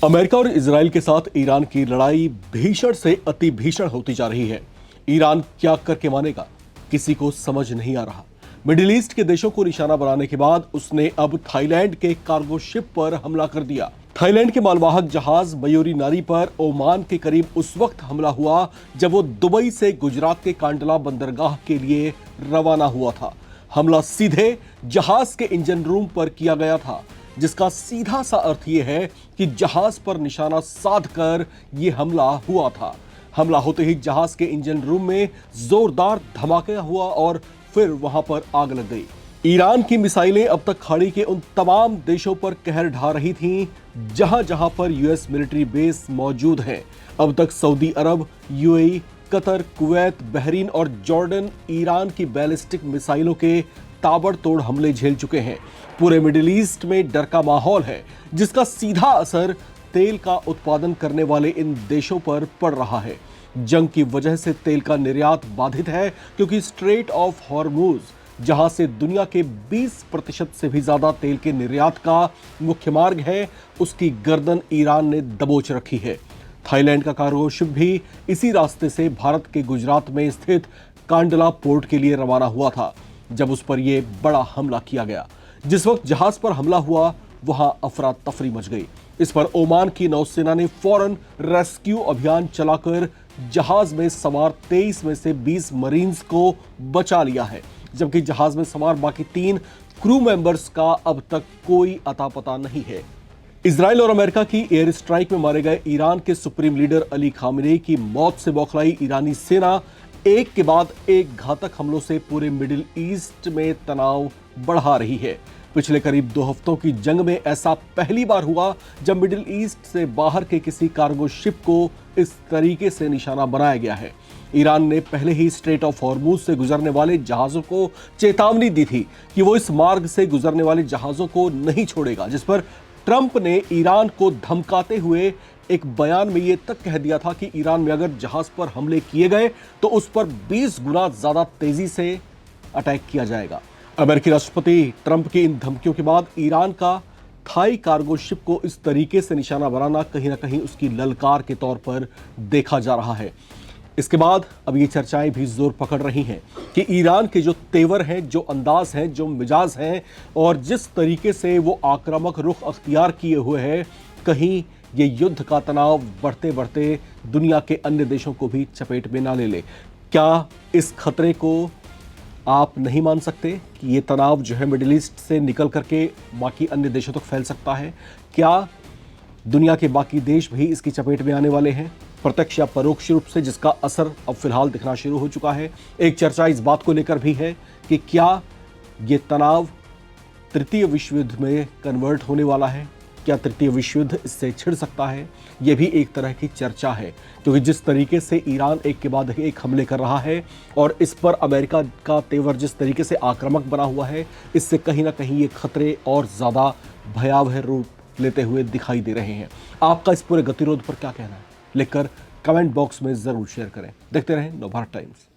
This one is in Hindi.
अमेरिका और इजराइल के साथ ईरान की लड़ाई भीषण से अति भीषण होती जा रही है। ईरान क्या करके मानेगा, किसी को समझ नहीं आ रहा। मिडिल ईस्ट के देशों को निशाना बनाने के बाद उसने अब थाईलैंड के कार्गो शिप पर हमला कर दिया। थाईलैंड के मालवाहक जहाज मयूरी नारी पर ओमान के करीब उस वक्त हमला हुआ जब वो दुबई से गुजरात के कांडला बंदरगाह के लिए रवाना हुआ था। हमला सीधे जहाज के इंजन रूम पर किया गया था, जिसका सीधा सा अर्थ यह है कि जहाज पर निशाना साध कर यह हमला हुआ था। हमला होते ही जहाज के इंजन रूम में जोरदार धमाका हुआ और फिर वहां पर आग लग गई। ईरान की मिसाइलें अब तक खाड़ी के उन तमाम देशों पर कहर ढा रही थीं जहां जहां पर यूएस मिलिट्री बेस मौजूद हैं। अब तक सऊदी अरब, यूएई, कतर, कुवैत, बहरीन और जॉर्डन ईरान की बैलिस्टिक मिसाइलों के ताबड़तोड़ हमले झेल चुके हैं। पूरे मिडिल ईस्ट में डर का माहौल है, जिसका सीधा असर तेल का उत्पादन करने वाले इन देशों पर पड़ रहा है। जंग की वजह से तेल का निर्यात बाधित है, क्योंकि स्ट्रेट ऑफ हॉर्मुज, जहां से दुनिया के 20% से भी ज्यादा तेल के निर्यात का मुख्य मार्ग है, उसकी गर्दन ईरान ने दबोच रखी है। थाईलैंड का कार्गो शिप भी इसी रास्ते से भारत के गुजरात में स्थित कांडला पोर्ट के लिए रवाना हुआ था जब उस पर यह बड़ा हमला किया गया। जिस वक्त जहाज पर हमला हुआ, वहां अफरा तफरी मच गई। इस पर ओमान की नौसेना ने फौरन रेस्क्यू अभियान चलाकर जहाज में सवार 23 में से 20 मरीन्स को बचा लिया है, जबकि जहाज में सवार बाकी 3 क्रू मेंबर्स का अब तक कोई अता पता नहीं है। इजराइल और अमेरिका की एयर स्ट्राइक में मारे गए ईरान के सुप्रीम लीडर अली खामेनेई की मौत से बौखलाई ईरानी सेना एक के बाद एक घातक हमलों से पूरे मिडिल ईस्ट में तनाव बढ़ा रही है। पिछले करीब 2 हफ्तों की जंग में ऐसा पहली बार हुआ जब मिडिल ईस्ट से बाहर के किसी कार्गो शिप को इस तरीके से निशाना बनाया गया है। ईरान ने पहले ही स्ट्रेट ऑफ हॉर्मुज से गुजरने वाले जहाजों को चेतावनी दी थी कि वो इस मार्ग से गुजरने वाले जहाजों को नहीं छोड़ेगा, जिस पर ट्रंप ने ईरान को धमकाते हुए एक बयान में यह तक कह दिया था कि ईरान में अगर जहाज पर हमले किए गए तो उस पर 20 गुना ज्यादा तेजी से अटैक किया जाएगा। अमेरिकी राष्ट्रपति ट्रंप की इन धमकियों के बाद ईरान का थाई कार्गो शिप को इस तरीके से निशाना बनाना कहीं ना कहीं उसकी ललकार के तौर पर देखा जा रहा है। इसके बाद अब ये चर्चाएं भी जोर पकड़ रही हैं कि ईरान के जो तेवर हैं, जो अंदाज हैं, जो मिजाज हैं और जिस तरीके से वो आक्रामक रुख अख्तियार किए हुए हैं, कहीं ये युद्ध का तनाव बढ़ते बढ़ते दुनिया के अन्य देशों को भी चपेट में ना ले ले। क्या इस खतरे को आप नहीं मान सकते कि ये तनाव जो है मिडिल ईस्ट से निकल करके बाकी अन्य देशों तक फैल सकता है? क्या दुनिया के बाकी देश भी इसकी चपेट में आने वाले हैं, प्रत्यक्ष या परोक्ष रूप से, जिसका असर अब फिलहाल दिखना शुरू हो चुका है? एक चर्चा इस बात को लेकर भी है कि क्या ये तनाव तृतीय विश्व युद्ध में कन्वर्ट होने वाला है? क्या तृतीय विश्व युद्ध इससे छिड़ सकता है? यह भी एक तरह की चर्चा है, क्योंकि जिस तरीके से ईरान एक के बाद एक हमले कर रहा है और इस पर अमेरिका का तेवर जिस तरीके से आक्रामक बना हुआ है, इससे कहीं ना कहीं ये खतरे और ज़्यादा भयावह रूप लेते हुए दिखाई दे रहे हैं। आपका इस पूरे गतिरोध पर क्या कहना है? लिखकर कमेंट बॉक्स में ज़रूर शेयर करें। देखते रहें नवभारत टाइम्स।